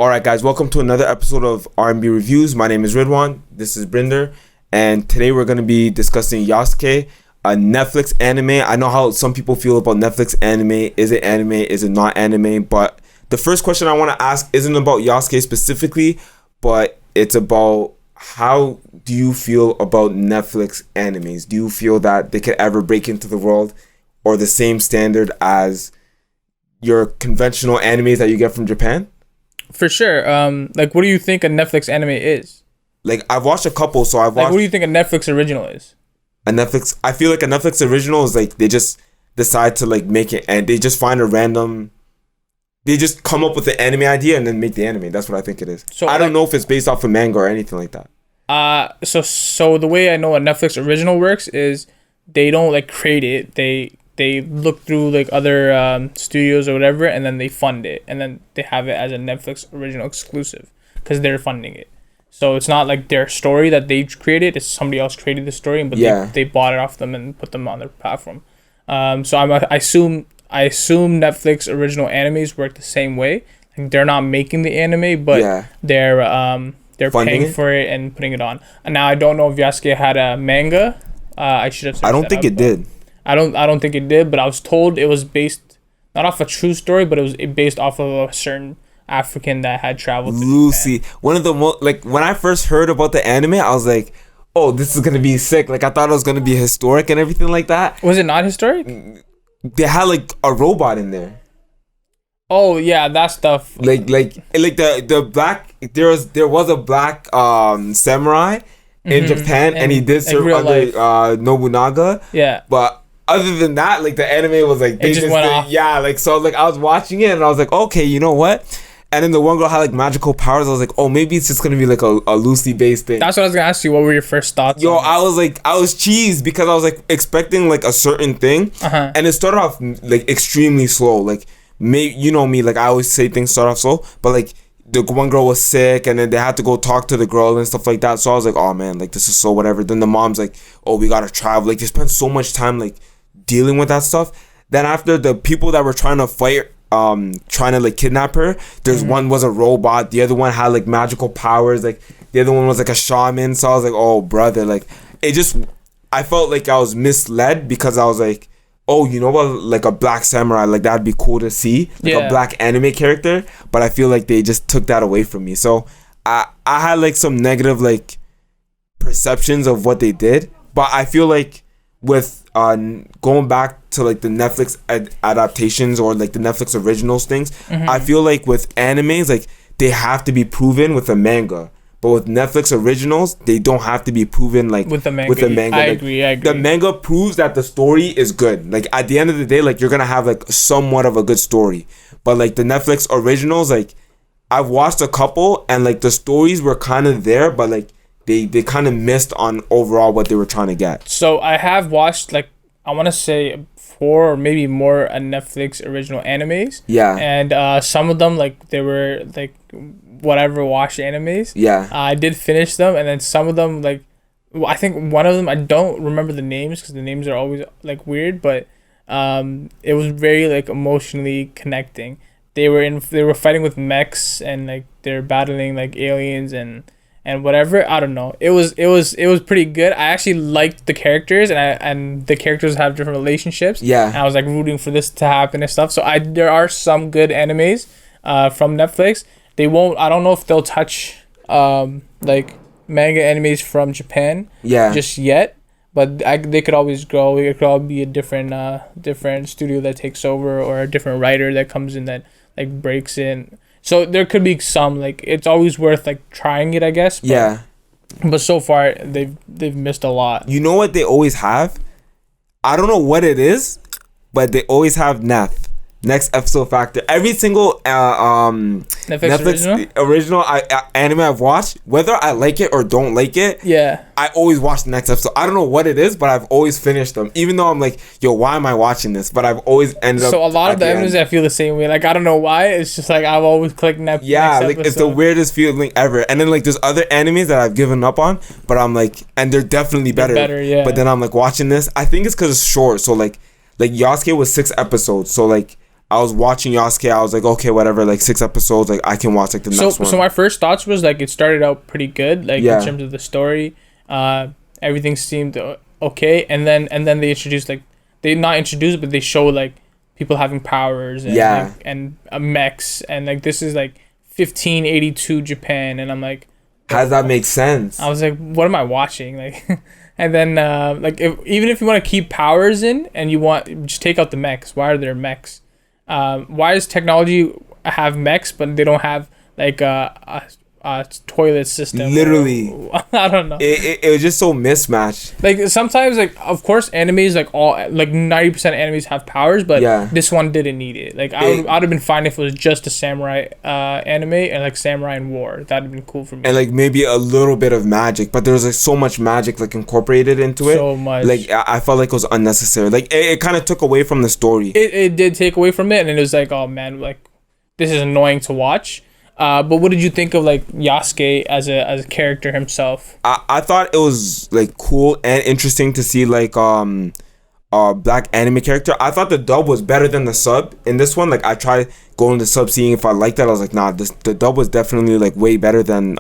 Alright guys, welcome to another episode of R&B Reviews. My name is Ridwan, this is Brinder, and today we're going to be discussing Yasuke, a Netflix anime. I know how some people feel about Netflix anime. Is it anime? Is it not anime? But the first question I want to ask isn't about Yasuke specifically, but it's about how do you feel about Netflix animes? Do you feel that they could ever break into the world or the same standard as your conventional animes that you get from Japan? For sure. Like, what do you think a Netflix anime is? Like, I've watched a couple, so I've watched... Like, what do you think a Netflix original is? I feel like a Netflix original is, like, they just decide to, like, make it, and they just find a random... They just come up with the anime idea and then make the anime. That's what I think it is. So I don't know if it's based off of manga or anything like that. So the way I know a Netflix original works is they don't, like, create it. They look through like other studios or whatever, and then they fund it, and then they have it as a Netflix original exclusive because they're funding it. So it's not like their story that they created; it's somebody else created the story, but they bought it off them and put them on their platform. So I assume Netflix original animes work the same way. Like, they're not making the anime, but they're paying for it and putting it on. And now I don't know if Yasuke had a manga. I should have. I don't think it did. I don't think it did, but I was told it was based not off a true story, but it was based off of a certain African that had traveled to Lucy. Japan. One of the most, like, when I first heard about the anime, I was like, oh, this is gonna be sick. Like, I thought it was gonna be historic and everything like that. Was it not historic? They had like a robot in there. Oh yeah, that stuff. Like the black, there was a black samurai in Japan, and he did serve under Nobunaga. Yeah, but other than that, like, the anime was like, they just went off. Yeah, like, so like I was watching it and I was like, okay, you know what? And then the one girl had like magical powers. I was like, oh, maybe it's just gonna be like a loosely based thing. That's what I was gonna ask you. What were your first thoughts? Yo, I was cheesed because I was like expecting like a certain thing, and it started off like extremely slow. Like, you know me, like, I always say things start off slow, but like the one girl was sick, and then they had to go talk to the girl and stuff like that. So I was like, oh man, like, this is so whatever. Then the mom's like, oh, we gotta travel. Like, they spent so much time like dealing with that stuff. Then after, the people that were trying to fight, trying to like kidnap her, there's one was a robot, the other one had like magical powers, like the other one was like a shaman. So I was like, oh brother, like, I felt like I was misled because I was like, oh, you know what, like a black samurai, like, that'd be cool to see, like a black anime character. But I feel like they just took that away from me. So I had like some negative like perceptions of what they did. But I feel like with going back to like the Netflix adaptations or like the Netflix originals things, I feel like with animes, like, they have to be proven with a manga. But with Netflix originals, they don't have to be proven like with the manga. I agree. The manga proves that the story is good. Like, at the end of the day, like, you're gonna have like somewhat of a good story. But like the Netflix originals, like, I've watched a couple and like the stories were kind of there, but like they kind of missed on overall what they were trying to get. So I have watched, like, I want to say 4 or maybe more Netflix original animes. Yeah. And some of them, like, they were like whatever watched animes. Yeah. I did finish them, and then some of them, like, I think one of them, I don't remember the names because the names are always like weird, but it was very like emotionally connecting. They were fighting with mechs, and like they're battling like aliens and whatever. I don't know. It was pretty good. I actually liked the characters, and the characters have different relationships. Yeah. And I was like rooting for this to happen and stuff. So there are some good animes from Netflix. They won't. I don't know if they'll touch like manga animes from Japan. Yeah. Just yet. But they could always grow. It could all be a different studio that takes over, or a different writer that comes in that like breaks in. So there could be some, like, it's always worth like trying it, I guess. But, yeah. But so far they've missed a lot. You know what they always have? I don't know what it is, but they always have next episode factor. Every single Netflix original anime I've watched, whether I like it or don't like it, I always watch the next episode. I don't know what it is, but I've always finished them, even though I'm like, yo, why am I watching this? But I've always ended up. So a lot of the animes I feel the same way. Like, I don't know why. It's just like I've always clicked next. Yeah, like, it's the weirdest feeling ever. And then like there's other animes that I've given up on, but I'm like, and they're definitely better. Yeah. But then I'm like watching this. I think it's because it's short. So like Yasuke was 6 episodes. So like, I was watching Yasuke. I was like, okay, whatever. Like 6 episodes, like I can watch like the next one. So my first thoughts was like it started out pretty good, like in terms of the story. Everything seemed okay, and then they introduced like they not introduced, but they show like people having powers and and mechs, and like this is like 1582 Japan, and I'm like, how does that make sense? I was like, what am I watching? Like, and then like even if you want to keep powers in and you want just take out the mechs, why are there mechs? Why does technology have mechs but they don't have like a toilet system? Literally, I don't know. It was just so mismatched. Like sometimes, like of course, animes like all like 90% of animes have powers, but this one didn't need it. Like I'd have been fine if it was just a samurai anime and like samurai and war. That'd have been cool for me. And like maybe a little bit of magic, but there was like so much magic like incorporated into it. So much. Like I felt like it was unnecessary. Like it kind of took away from the story. It did take away from it, and it was like, oh man, like this is annoying to watch. But what did you think of like Yasuke as a character himself? I thought it was like cool and interesting to see like black anime character. I thought the dub was better than the sub in this one. Like I tried going to sub seeing if I liked that. I was like, nah, the dub was definitely like way better than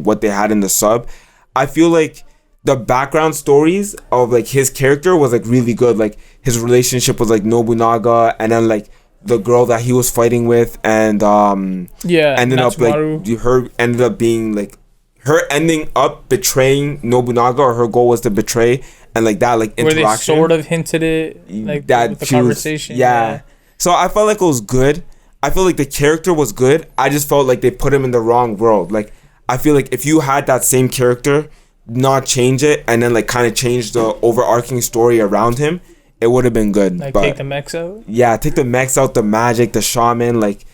what they had in the sub. I feel like the background stories of like his character was like really good. Like his relationship was like Nobunaga, and then like the girl that he was fighting with, and ended up like her ended up being like her ending up betraying Nobunaga, or her goal was to betray, and like that like interaction where they sort of hinted it like that with the conversation. So I felt like it was good. I feel like the character was good. I just felt like they put him in the wrong world. Like I feel like if you had that same character, not change it, and then like kind of change the overarching story around him, it would have been good. Like take the mechs out? Yeah, take the mechs out, the magic, the shaman, like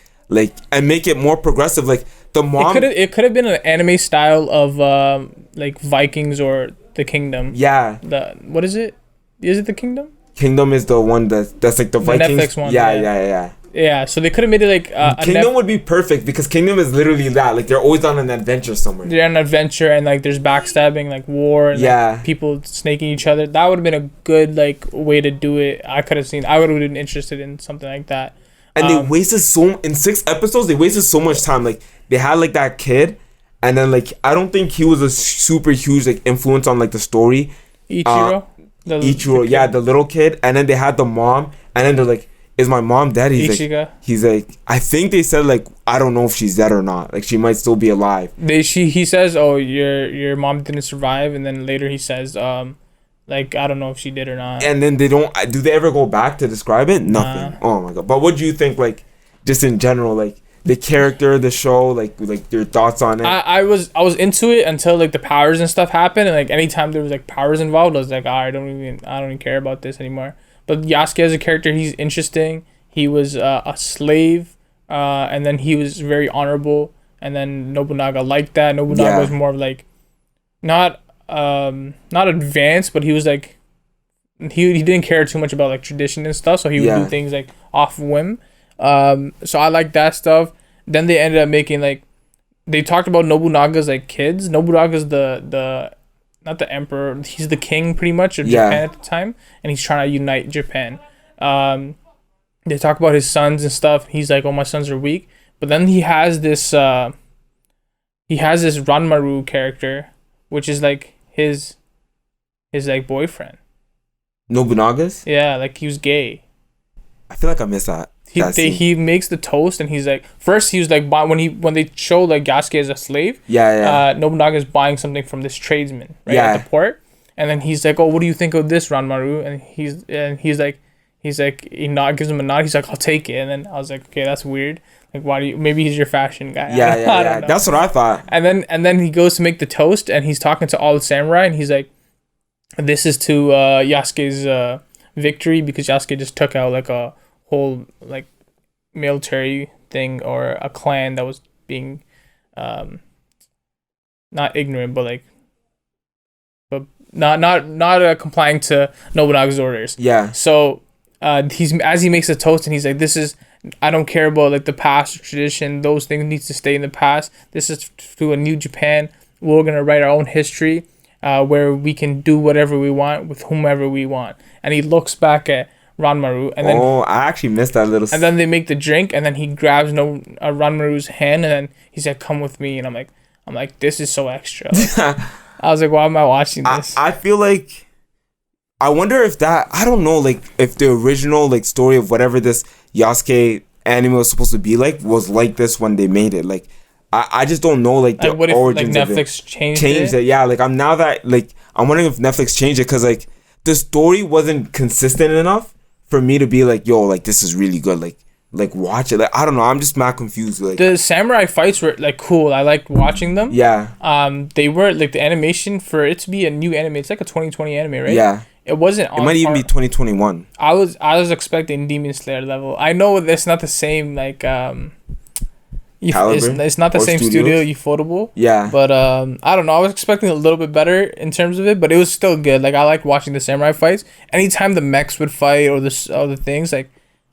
and make it more progressive. Like the mom, it could have been an anime style of like Vikings or the Kingdom. Yeah. What is it? Is it the Kingdom? Kingdom is the one that's like the Vikings. Netflix one. Yeah, so they could have made it like Kingdom would be perfect, because Kingdom is literally that. Like they're always on an adventure somewhere. They're on an adventure, and like there's backstabbing, like war, and like, people snaking each other. That would have been a good like way to do it. I would have been interested in something like that. And they wasted in 6 episodes. They wasted so much time. Like they had like that kid, and then like I don't think he was a super huge like influence on like the story. Ichiro, the little kid, and then they had the mom, and then they're like, is my mom dead? He's like, I think they said like, I don't know if she's dead or not. Like she might still be alive. He says, oh, your mom didn't survive, and then later he says, like I don't know if she did or not. And then do they ever go back to describe it? Nothing. Oh my god. But what do you think, like just in general, like the character, the show, like your thoughts on it? I was into it until like the powers and stuff happened, and like anytime there was like powers involved, I was like, I don't even care about this anymore. But Yasuke as a character, he's interesting. He was a slave, and then he was very honorable. And then Nobunaga liked that. Nobunaga was more of like, not advanced, but he was like, he didn't care too much about like tradition and stuff. So he would do things like off whim. So I like that stuff. Then they ended up making like, they talked about Nobunaga's like kids. Nobunaga's the not the emperor, he's the king pretty much of Japan at the time, and he's trying to unite Japan. They talk about his sons and stuff. He's like, oh, my sons are weak. But then he has this Ranmaru character, which is like his like boyfriend. Nobunaga's? Yeah, like he was gay. I feel like I missed that. He makes the toast, and he's like, first he was like, when they show like Yasuke as a slave, Nobunaga is buying something from this tradesman at the port, and then he's like, oh, what do you think of this, Ranmaru? And he's like he gives him a nod. He's like, I'll take it. And then I was like, okay, that's weird. Like, why do you? Maybe he's your fashion guy. Yeah. That's what I thought. And then he goes to make the toast, and he's talking to all the samurai, and he's like, this is to Yasuke's victory, because Yasuke just took out like a whole like military thing, or a clan that was being not ignorant, but not complying to Nobunaga's orders. So as he makes a toast, and he's like, this is, I don't care about like the past or tradition, those things need to stay in the past. This is to a new Japan. We're gonna write our own history, where we can do whatever we want with whomever we want. And he looks back at Ranmaru, and then I actually missed that little. And then they make the drink, and then he grabs Ranmaru's hand, and then he said, "Come with me." And I'm like, this is so extra. Like, I was like, why am I watching this? I feel like, I wonder if that, I don't know, like if the original like story of whatever this Yasuke anime was supposed to be like was like this when they made it. Like I just don't know like the what if, origins like, of it. Netflix changed it. Yeah, like I'm wondering if Netflix changed it because like the story wasn't consistent enough for me to be like, yo, like this is really good. Like watch it. Like I don't know. I'm just mad confused. Like the samurai fights were like cool. I liked watching them. Yeah. They were like the animation for it to be a new anime. It's like a 2020 anime, right? Yeah. It wasn't. It might even be 2021. I was expecting Demon Slayer level. I know that's not the same like it's not the same studio, Ufotable. Yeah. But I don't know. I was expecting a little bit better in terms of it, but it was still good. Like I liked watching the samurai fights. Anytime the mechs would fight or the other things, like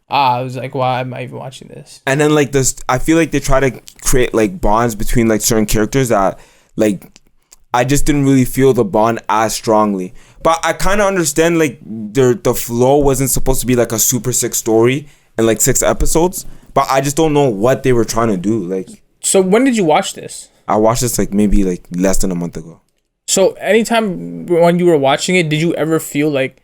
I was like, why am I even watching this? And then like this, I feel like they try to create like bonds between like certain characters that like I just didn't really feel the bond as strongly. But I kind of understand like the flow wasn't supposed to be like a super sick story and like 6 episodes. But I just don't know what they were trying to do. Like, so when did you watch this? I watched this like maybe like less than a month ago. So anytime when you were watching it, did you ever feel like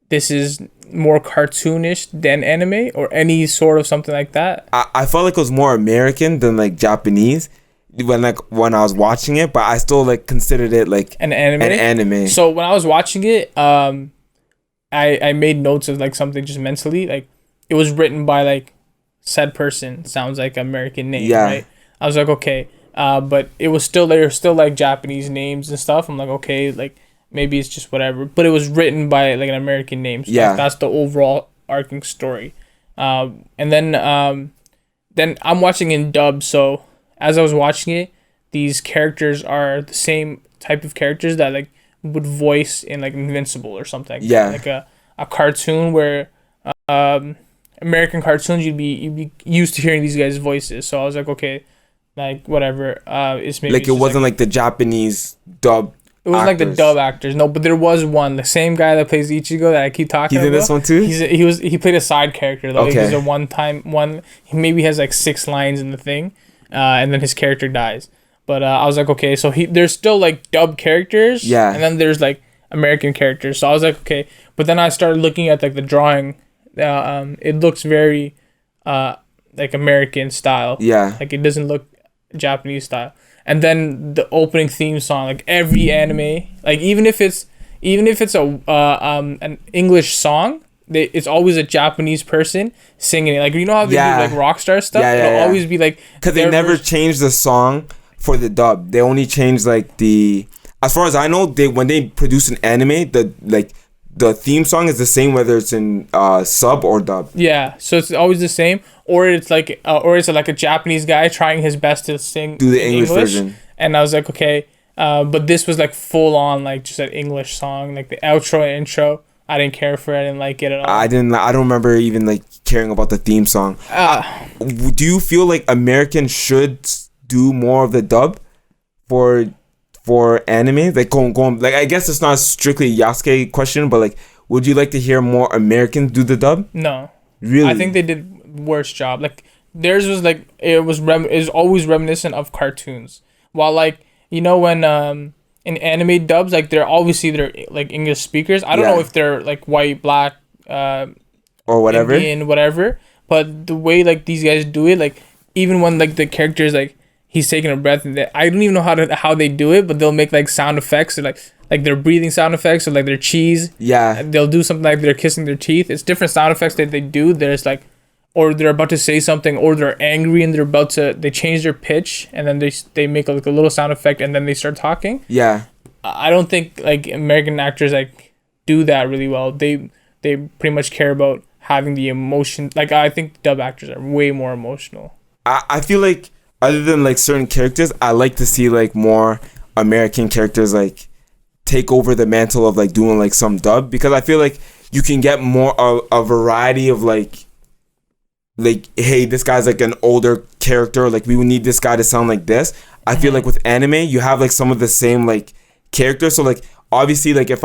this is more cartoonish than anime or any sort of something like that? I felt like it was more American than like Japanese when I was watching it, but I still like considered it like an anime. So when I was watching it, I made notes of like something just mentally, like it was written by like said person, sounds like American name, right? I was like, okay, but it was still like Japanese names and stuff. I'm like, okay, like maybe it's just whatever, but it was written by like an American name, so that's the overall arcing story. And then I'm watching in dub, so as I was watching it, these characters are the same type of characters that like would voice in like Invincible or something, like a cartoon where American cartoons, you'd be used to hearing these guys' voices. So I was like, okay, like whatever. It's maybe like it wasn't like the Japanese dub. It was like the dub actors. No, but there was one, the same guy that plays Ichigo that I keep talking about. He's in this one too? He played a side character though. Okay. He's a one. He maybe has like 6 lines in the thing, and then his character dies. But I was like, okay, so there's still like dub characters. Yeah. And then there's like American characters. So I was like, okay. But then I started looking at like the drawing. It looks very like American style. Yeah. Like it doesn't look Japanese style. And then the opening theme song, like every anime, like even if it's a an English song, it's always a Japanese person singing it. Like you know how they do like Rockstar stuff? It'll always be like, because they never changed the song for the dub. They only changed like the, as far as I know, when they produce an anime, the theme song is the same whether it's in sub or dub. Yeah, so it's always the same, or it's like a Japanese guy trying his best to do the English version. And I was like, okay, but this was like full on like just an English song, like the outro and intro. I didn't care for it. I didn't like it at all. I don't remember even like caring about the theme song. Do you feel like Americans should do more of the dub for anime? Like going like, I guess it's not strictly a Yasuke question, but like, would you like to hear more Americans do the dub? No, really. I think they did worse job. Like theirs was like it was always reminiscent of cartoons. While like you know when in anime dubs, like they're like English speakers. I don't know if they're like white, black, or whatever, Indian, whatever. But the way like these guys do it, like even when like the characters like he's taking a breath, and I don't even know how they do it, but they'll make like sound effects or like their breathing sound effects or like their cheese. Yeah. They'll do something like they're kissing their teeth. It's different sound effects that they do. There's like, or they're about to say something, or they're angry and they change their pitch, and then they make like a little sound effect, and then they start talking. Yeah. I don't think like American actors like do that really well. They pretty much care about having the emotion. Like I think dub actors are way more emotional. I feel like other than like certain characters, I like to see like more American characters like take over the mantle of like doing like some dub, because I feel like you can get more a variety of like hey, this guy's like an older character, like we would need this guy to sound like this. I feel like with anime you have like some of the same like characters, so like obviously like if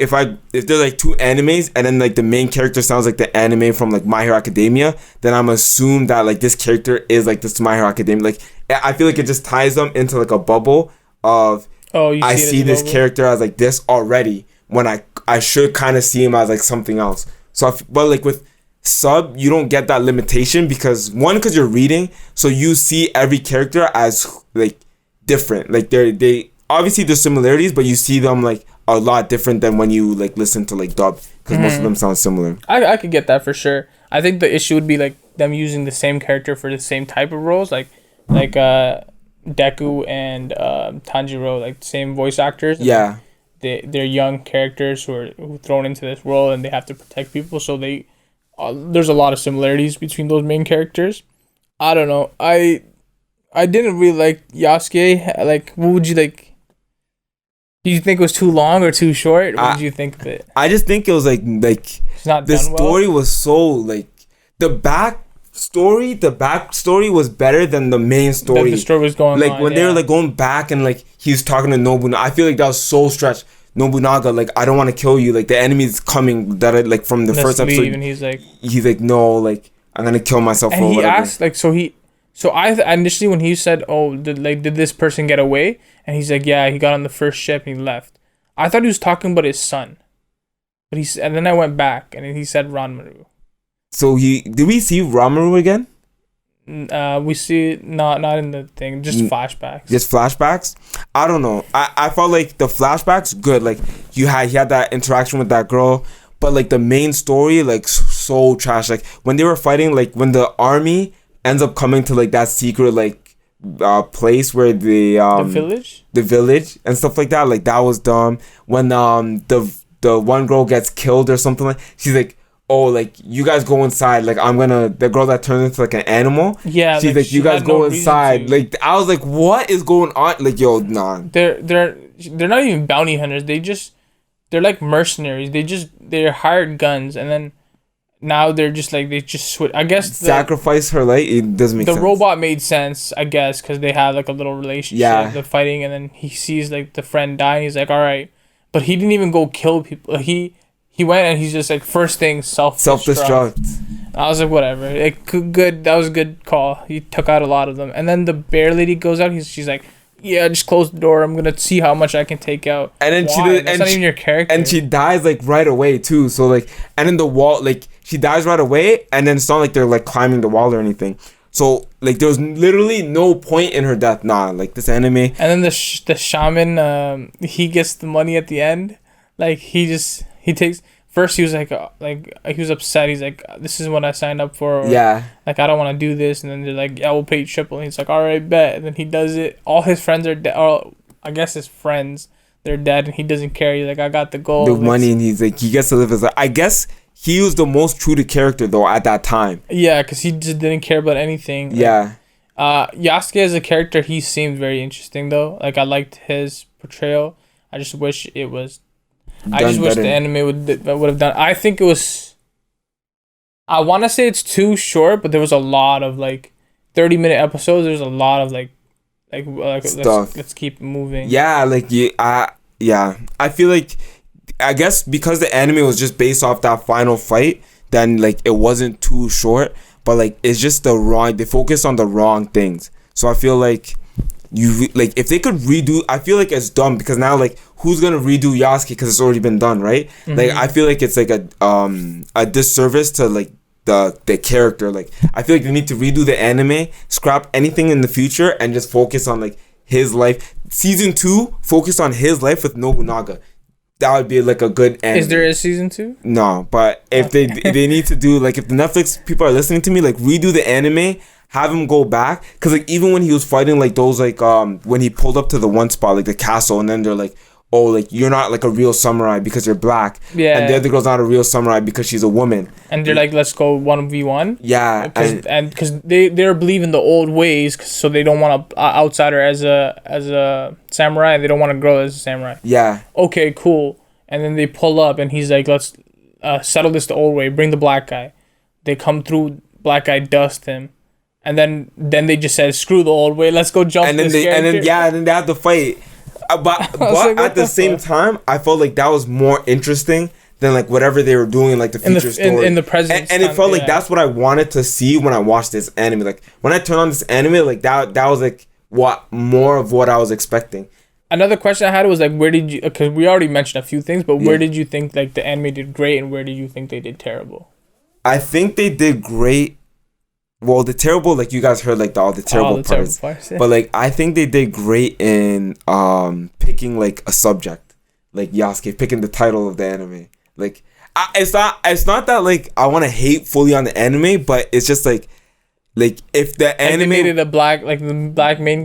if there's like two animes and then like the main character sounds like the anime from like My Hero Academia, then I'm assume that like this character is like this My Hero Academia. Like I feel like it just ties them into like a bubble of I see this character as like this already when I should kind of see him as like something else. So but like with sub, you don't get that limitation because you're reading, so you see every character as like different. Like they obviously there's similarities, but you see them like a lot different than when you like listen to like dub, because most of them sound similar. I could get that for sure. I think the issue would be like them using the same character for the same type of roles, like Deku and Tanjiro, like same voice actors. Yeah, they're young characters who are thrown into this role and they have to protect people. So there's a lot of similarities between those main characters. I don't know. I didn't really like Yasuke. Like, what would you like? Do you think it was too long or too short? What did you think of it? I just think it was like it's not the story was so like the backstory was better than the main story. The story was going like on, when they were like going back and like he's talking to Nobunaga. I feel like that was so stretched. Nobunaga, like, I don't want to kill you. Like the enemy's coming. That like from the first episode. And he's like no, like I'm gonna kill myself. And he asked like So I initially when he said, "Oh, did this person get away?" and he's like, "Yeah, he got on the first ship and he left." I thought he was talking about his son, but and then I went back and he said Ranmaru. So did we see Ranmaru again? We see not in the thing, just flashbacks. Just flashbacks. I don't know. I felt like the flashbacks good. Like he had that interaction with that girl, but like the main story like so trash. Like when they were fighting, like when the army ends up coming to like that secret like place where the village and stuff like that, like that was dumb. When the one girl gets killed or something, like she's like, oh, like you guys go inside, like the girl that turns into like an animal, she's like you guys go inside. Like I was like, what is going on? Like, yo, nah, they're not even bounty hunters, they're like mercenaries. They're hired guns, and then now they're just like, they just switch. I guess sacrifice her life. It doesn't make sense. The robot made sense, I guess, because they have like a little relationship. Yeah. The fighting, and then he sees like the friend die, and he's like, all right, but he didn't even go kill people. He went and he's just like, first thing, self-destruct. I was like, whatever. Good. That was a good call. He took out a lot of them, and then the bear lady goes out. She's like, yeah, just close the door. I'm gonna see how much I can take out. And then That's not even your character. And she dies like right away too. So like, and then the wall, like she dies right away, and then it's not like they're like climbing the wall or anything. So like there was literally no point in her death. Nah, like this anime. And then the shaman, he gets the money at the end. Like he takes. First, he was like he was upset. He's like, "This is what I signed up for." Or, yeah. Like, I don't want to do this. And then they're like, "Yeah, we'll pay you triple." And he's like, "All right, bet." And then he does it. All his friends are dead. Or I guess his friends, they're dead, and he doesn't care. He's like, "I got the gold." The money, and he's like, he gets to live his life. I guess he was the most true to character though at that time. Yeah, because he just didn't care about anything. Yeah. Yasuke as a character, he seemed very interesting though. Like I liked his portrayal. I just wish it was. I just wish the anime would have done. I think it was. I want to say it's too short, but there was a lot of like 30-minute episodes. There's a lot of like stuff. Let's keep moving. Yeah, like yeah. I feel like, I guess because the anime was just based off that final fight, then like it wasn't too short. But like it's just they focus on the wrong things. So I feel like. If they could redo, I feel like it's dumb because now like who's gonna redo Yasuke because it's already been done, right? Mm-hmm. Like I feel like it's like a disservice to like the character. Like I feel like they need to redo the anime, scrap anything in the future, and just focus on like his life. Season 2, focus on his life with Nobunaga. That would be like a good anime. Is there a season 2? No, but if they need to do like, if the Netflix people are listening to me, like redo the anime. Have him go back, because like even when he was fighting like those like when he pulled up to the one spot like the castle, and then they're like, oh, like you're not like a real samurai because you're black, and the other girl's not a real samurai because she's a woman, and they're like, let's go 1v1. Yeah, and because they're believing the old ways, so they don't want a outsider as a samurai, and they don't want to grow as a samurai. Yeah. Okay, cool. And then they pull up, and he's like, let's settle this the old way. Bring the black guy. They come through. Black guy dust him. And then they just said, screw the old way, let's go jump this character. And then they have to fight. but like, at the same time, I felt like that was more interesting than like whatever they were doing, like the future story in the present. And it felt like that's what I wanted to see when I watched this anime. Like when I turned on this anime, like that was like what more of what I was expecting. Another question I had was like, where did you? Because we already mentioned a few things, but where did you think like the anime did great, and where did you think they did terrible? I think they did great. Well, the terrible, like you guys heard, like all the terrible parts. Yeah. But like I think they did great in picking like a subject, like Yasuke picking the title of the anime. Like it's not that like I want to hate fully on the anime, but it's just like if the anime they needed the black main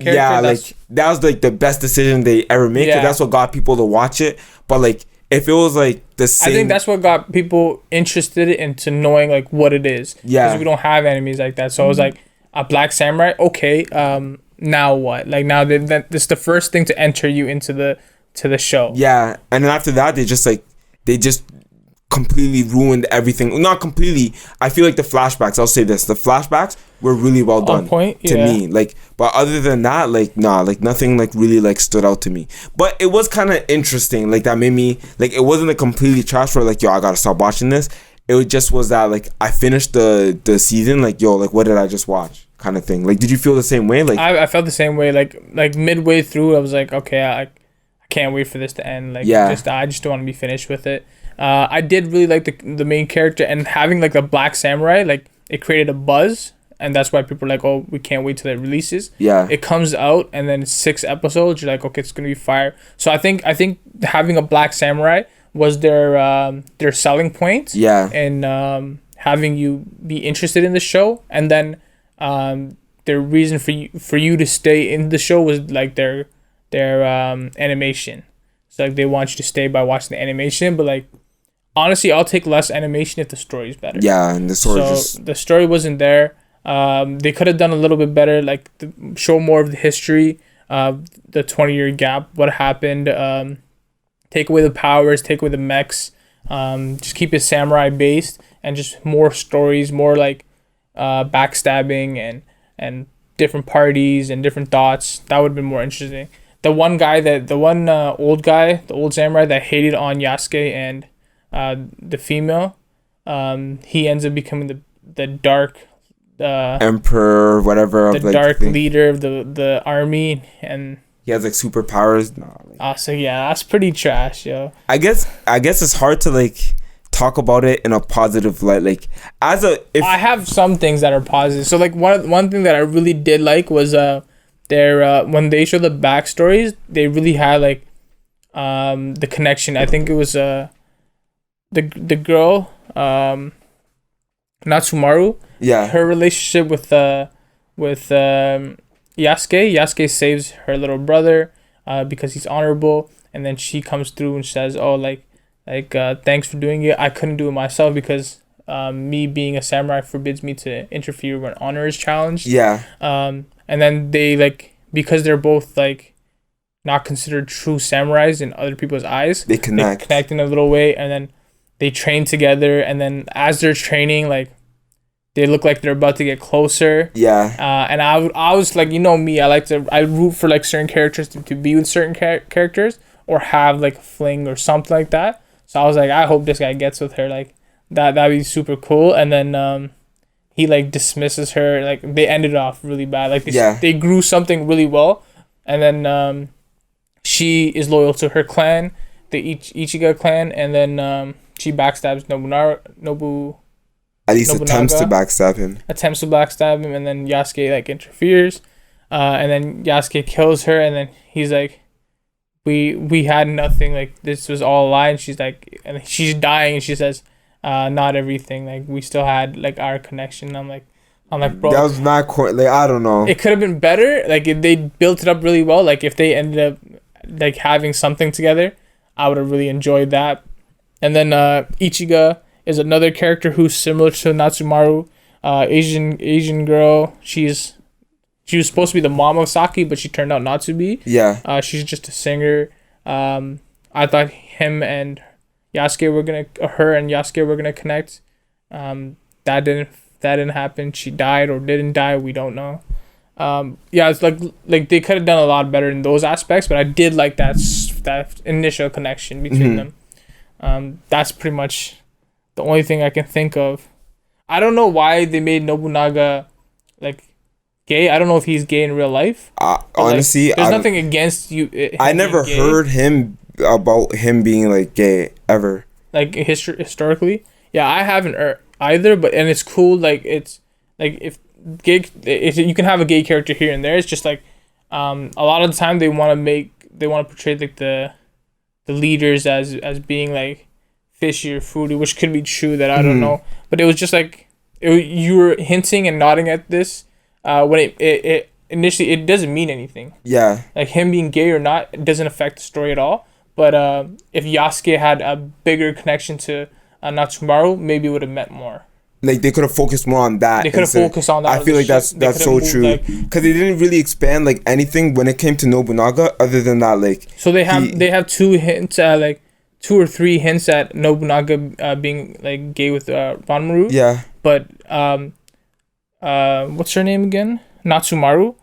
character. Yeah, like that was like the best decision they ever made, because that's what got people to watch it. But like if it was like the same, I think that's what got people interested into knowing like what it is. Yeah, because we don't have animes like that. So I was like, a black samurai. Okay, now what? Like now this is the first thing to enter you into the show. Yeah, and then after that they just completely ruined everything. Not completely. I feel like the flashbacks. I'll say this: the flashbacks were really well done. On point, to me. Like, but other than that, like, nah, like nothing like really like stood out to me. But it was kind of interesting. Like that made me like it wasn't a completely trash where like yo I gotta stop watching this. It just was that like I finished the season like yo like what did I just watch kind of thing. Like did you feel the same way? Like I felt the same way. Like midway through I was like okay I can't wait for this to end. Like I just don't want to be finished with it. I did really like the main character, and having like the black samurai, like it created a buzz, and that's why people are like, oh, we can't wait till it releases. Yeah, it comes out, and then 6 episodes, you're like, okay, it's gonna be fire. So I think having a black samurai was their selling point. Yeah, and having you be interested in the show, and then their reason for you to stay in the show was like their animation. So like they want you to stay by watching the animation, but like honestly, I'll take less animation if the story's better. Yeah, and the story the story wasn't there. They could have done a little bit better, like show more of the history, the 20-year gap, what happened. Take away the powers, take away the mechs. Just keep it samurai based, and just more stories, more like backstabbing and different parties and different thoughts. That would have been more interesting. The one old samurai that hated on Yasuke and the female, he ends up becoming the dark emperor, whatever, the dark leader of the army, and he has like superpowers. So yeah, that's pretty trash, yo. I guess it's hard to like talk about it in a positive light. Like I have some things that are positive. So like one thing that I really did like was when they show the backstories, they really had like the connection. I think it was the girl Natsumaru. Yeah, her relationship with Yasuke saves her little brother because he's honorable, and then she comes through and says, oh like thanks for doing it. I couldn't do it myself because me being a samurai forbids me to interfere when honor is challenged. Yeah. And then they like, because they're both like not considered true samurais in other people's eyes, they connect in a little way, and then they train together, and then as they're training, like they look like they're about to get closer. Yeah. And I was like, you know me, I root for like certain characters to be with certain characters or have like a fling or something like that. So I was like, I hope this guy gets with her. Like that'd be super cool. And then he like dismisses her. Like they ended off really bad. Like they grew something really well, and then she is loyal to her clan, the Ichiga clan, and then she backstabs Nobunaga. At least attempts to backstab him. And then Yasuke like interferes, and then Yasuke kills her, and then he's like, we had nothing, like this was all a lie. And she's like, and she's dying, and she says, not everything, like we still had like our connection. I'm like bro, that was not quite like, I don't know, it could have been better. Like if they built it up really well, like if they ended up like having something together, I would have really enjoyed that. And then Ichiga is another character who's similar to Natsumaru, Asian girl. She was supposed to be the mom of Saki, but she turned out not to be. Yeah. She's just a singer. I thought him and Yasuke were gonna connect. That didn't happen. She died or didn't die. We don't know. Yeah, it's like they could have done a lot better in those aspects, but I did like that initial connection between them. That's pretty much the only thing I can think of. I don't know why they made Nobunaga like gay. I don't know if he's gay in real life. Honestly, like, there's nothing against you. I never heard him about him being like gay ever. Like historically, yeah, I haven't either. But and it's cool. Like it's like if you can have a gay character here and there. It's just like a lot of the time they want to portray like the leaders as being like fishy or fruity, which could be true, that I don't know. But it was just like you were hinting and nodding at this when it initially, it doesn't mean anything. Yeah. Like him being gay or not, it doesn't affect the story at all. But if Yasuke had a bigger connection to Natsumaru, maybe it would have meant more. Like they could have focused more on that. They could have focused on that. I feel like that's so true. Because they didn't really expand like anything when it came to Nobunaga, other than that, like. So they have two hints, like 2 or 3 hints at Nobunaga being like gay with Ranmaru. Yeah. But what's her name again? Natsumaru.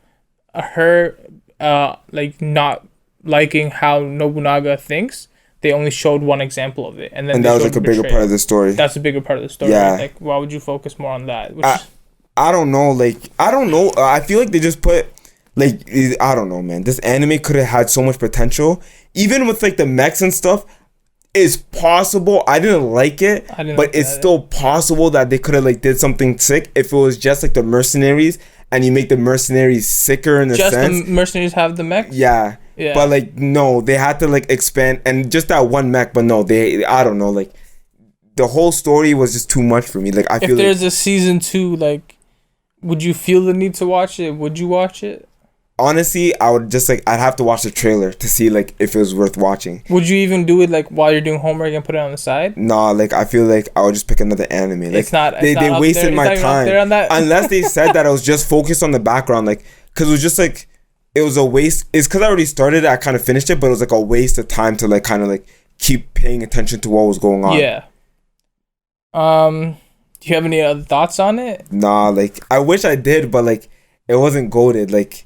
Her like not liking how Nobunaga thinks. They only showed one example of it, and then that was like a bigger part of the story. That's a bigger part of the story. Yeah. Like, why would you focus more on that? I don't know. Like, I don't know. I feel like they just put, like, I don't know, man. This anime could have had so much potential. Even with like the mechs and stuff, it's possible. I didn't like it, but it's still possible that they could have like did something sick if it was just like the mercenaries, and you make the mercenaries sicker in a sense. Just the mercenaries have the mechs? Yeah. Yeah. But like no, they had to like expand and just that one mech, but no, I don't know, like the whole story was just too much for me. Like I feel if there's a season 2, like would you feel the need to watch it? Would you watch it? Honestly, I would just like I'd have to watch the trailer to see like if it was worth watching. Would you even do it like while you're doing homework and put it on the side? Nah, like I feel like I would just pick another anime. Like it's not they wasted my time unless they said that I was just focused on the background, like because it was just like. It was a waste. It's because I already started it. I kind of finished it, but it was like a waste of time to like kind of like keep paying attention to what was going on. Yeah. Do you have any other thoughts on it? Nah, like I wish I did, but like it wasn't goated. Like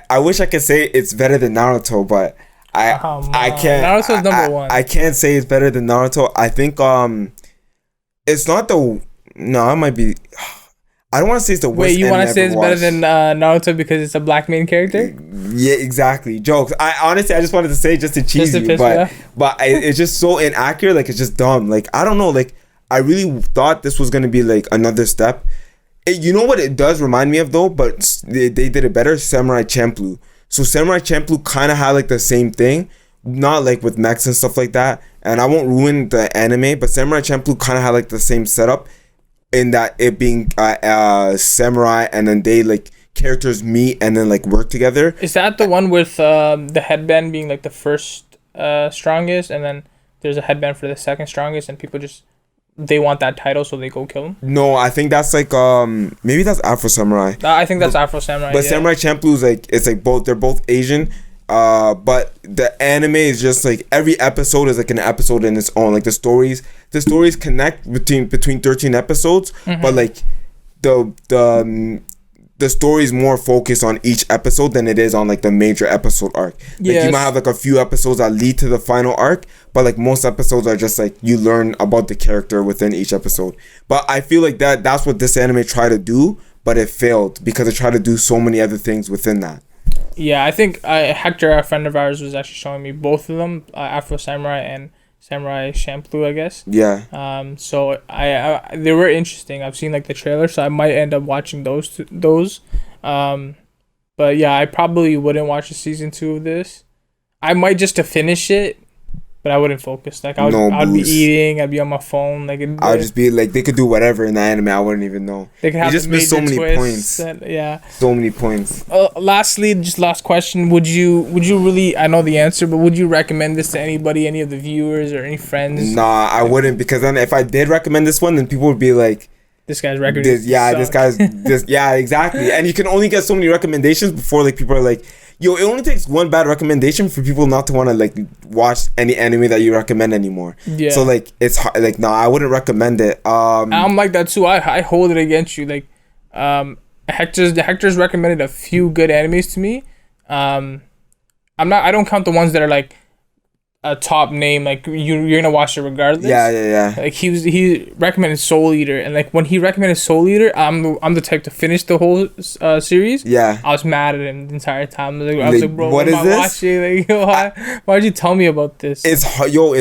I wish I could say it's better than Naruto, but I can't. Naruto's number 1. I can't say it's better than Naruto. I think it's not the. No, it might be. I don't want to say it's the worst. Wait, you want to say it's better than Naruto because it's a black main character? Yeah, exactly. Jokes. I just wanted to say just to cheese you, but it's just so inaccurate. Like it's just dumb. Like I don't know. Like I really thought this was gonna be like another step. You know what it does remind me of though, but they did it better. Samurai Champloo. So Samurai Champloo kind of had like the same thing, not like with mechs and stuff like that. And I won't ruin the anime, but Samurai Champloo kind of had like the same setup. In that it being samurai, and then they like characters meet and then like work together. Is that the one with the headband being like the first strongest, and then there's a headband for the second strongest, and people just they want that title, so they go kill him? No, I think that's like maybe that's Afro Samurai. I think that's Afro Samurai. But Samurai Champloo is like it's like both. They're both Asian. But the anime is just like every episode is like an episode in its own. Like the stories connect between 13 episodes, but like the story is more focused on each episode than it is on like the major episode arc. Like you might have like a few episodes that lead to the final arc, but like most episodes are just like you learn about the character within each episode. But I feel like that's what this anime tried to do, but it failed because it tried to do so many other things within that. Yeah, I think Hector, a friend of ours, was actually showing me both of them, Afro Samurai and Samurai Champloo, I guess. Yeah. So I they were interesting. I've seen like the trailer, so I might end up watching those. But yeah, I probably wouldn't watch the season 2 of this. I might just to finish it. But I wouldn't focus. Like I'd be eating. I'd be on my phone. Like I'd just be like, they could do whatever in the anime. I wouldn't even know. They could have just missed so many points. So many points. Lastly, just last question. Would you really? I know the answer, but would you recommend this to anybody, any of the viewers or any friends? Nah, I wouldn't, because then if I did recommend this one, then people would be like, this guy's record. Yeah, exactly. And you can only get so many recommendations before like people are like, yo, it only takes one bad recommendation for people not to want to like watch any anime that you recommend anymore. Yeah. So like it's hard, like no, I wouldn't recommend it. I'm like that too. I hold it against you. Like, and Hector's recommended a few good animes to me. I don't count the ones that are like a top name, like you're gonna watch it regardless. Yeah. Like he recommended Soul Eater, and like when he recommended Soul Eater, I'm the type to finish the whole series. Yeah. I was mad at him the entire time. I was like, bro, what is this? Watching? Like, why'd you tell me about this? It's yo.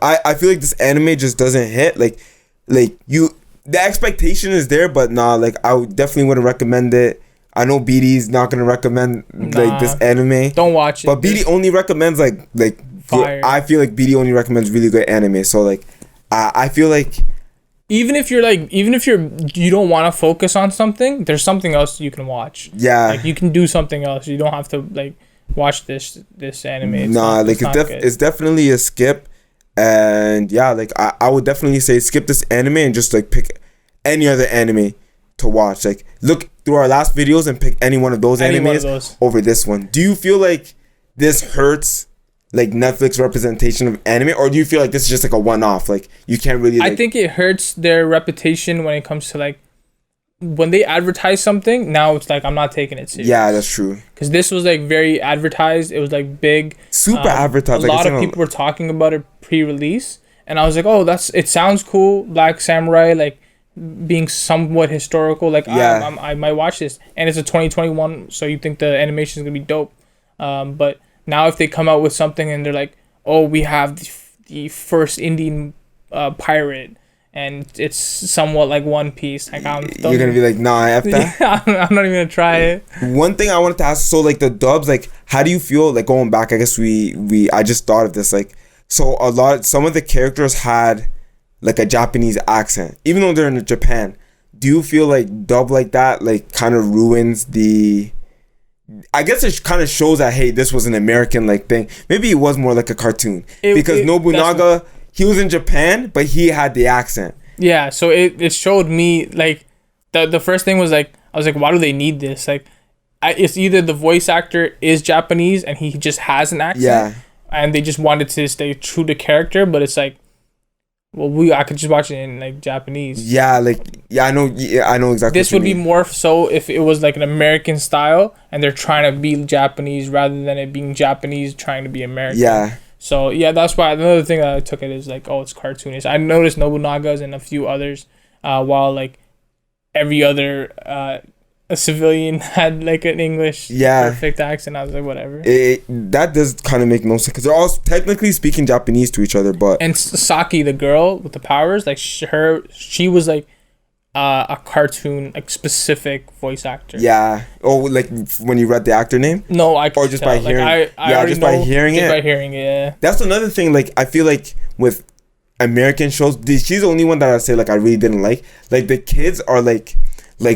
I feel like this anime just doesn't hit. Like you, the expectation is there, but nah. Like I definitely wouldn't recommend it. I know BD's not gonna recommend like this anime. Don't watch it. But BD only recommends like fire. I feel like BD only recommends really good anime. So like, I feel like even if you don't want to focus on something, there's something else you can watch. Yeah. Like you can do something else. You don't have to like watch this anime. It's definitely a skip. And yeah, like I would definitely say skip this anime and just like pick any other anime to watch. Like look through our last videos and pick any one of those animes over this one. Do you feel like this hurts like Netflix representation of anime, or do you feel like this is just like a one-off? Like you can't really I think it hurts their reputation when it comes to like when they advertise something. Now it's like I'm not taking it serious. Yeah, that's true. Because this was like very advertised. It was like big, super advertised. A lot of people were talking about it pre-release, and I was like, oh, it sounds cool. Black Samurai, like being somewhat historical. Like yeah. I might watch this, and it's a 2021, so you think the animation is gonna be dope. But now if they come out with something and they're like, oh, we have the first Indian pirate, and it's somewhat like One Piece, like you're gonna be like, nah, F that. Yeah, I'm not even gonna try it. One thing I wanted to ask, so like the dubs, like how do you feel like going back? I guess I just thought of this, like so some of the characters had like a Japanese accent, even though they're in Japan. Do you feel like dub like that like kind of ruins the? I guess it kind of shows that hey, this was an American like thing. Maybe it was more like a cartoon because Nobunaga, he was in Japan, but he had the accent. Yeah, so it showed me like the first thing was like I was like, why do they need this? Like, it's either the voice actor is Japanese and he just has an accent, and they just wanted to stay true to character, but it's like, well, I could just watch it in like Japanese. Yeah, I know exactly. This would be more so if it was like an American style and they're trying to be Japanese rather than it being Japanese trying to be American. Yeah. So yeah, that's why another thing that I took it is like, oh, it's cartoonish. I noticed Nobunaga's and a few others, while like every other a civilian had like an English perfect accent. I was like, whatever. That does kind of make no sense because they're all technically speaking Japanese to each other, but and Saki, the girl with the powers, like she was like a cartoon like specific voice actor. Yeah. Oh, like when you read the actor name? No, I or just by hearing. Just by hearing it. Just by hearing it. Yeah. That's another thing. Like I feel like with American shows, she's the only one that I say like I really didn't like. Like the kids are like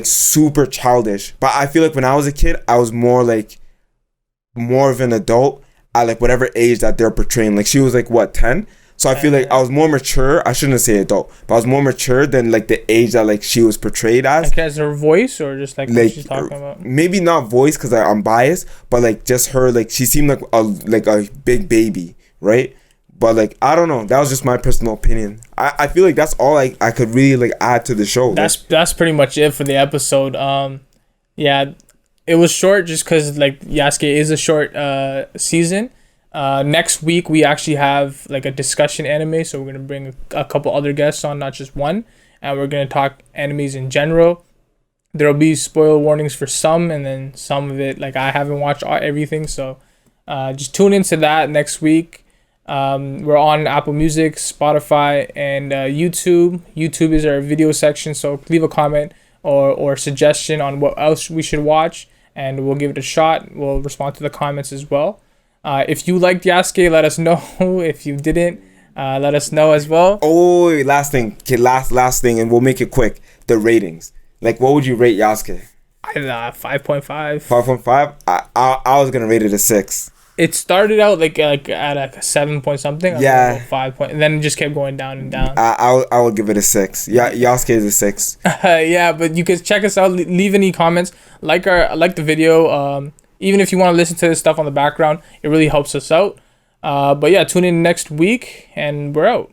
super childish, but I feel like when I was a kid I was more of an adult at like whatever age that they're portraying. Like she was like what, 10, so I feel like I was more mature. I shouldn't say adult, but I was more mature than like the age that like she was portrayed as. Like as her voice or just like what she's talking about? Maybe not voice because I'm biased, but like just her, like she seemed like a big baby, right? But like I don't know, that was just my personal opinion. I feel like that's all I could really like add to the show. That's pretty much it for the episode. Yeah, it was short just because like Yasuke is a short season. Next week we actually have like a discussion anime, so we're gonna bring a couple other guests on, not just one, and we're gonna talk animes in general. There'll be spoiler warnings for some, and then some of it like I haven't watched everything, so just tune into that next week. We're on Apple Music, Spotify, and YouTube. YouTube is our video section, so leave a comment or suggestion on what else we should watch, and we'll give it a shot. We'll respond to the comments as well. If you liked Yasuke, let us know. If you didn't, let us know as well. Oh, last thing. Okay, last thing, and we'll make it quick. The ratings. Like, what would you rate Yasuke? 5.5. 5.5? I was going to rate it a 6. It started out like at like a 7 point something. Yeah. 5 point, and then it just kept going down and down. I would give it a 6. Yeah, Yasuke is a 6. Yeah, but you can check us out. Leave any comments. Like the video. Even if you want to listen to this stuff on the background, it really helps us out. But yeah, tune in next week, and we're out.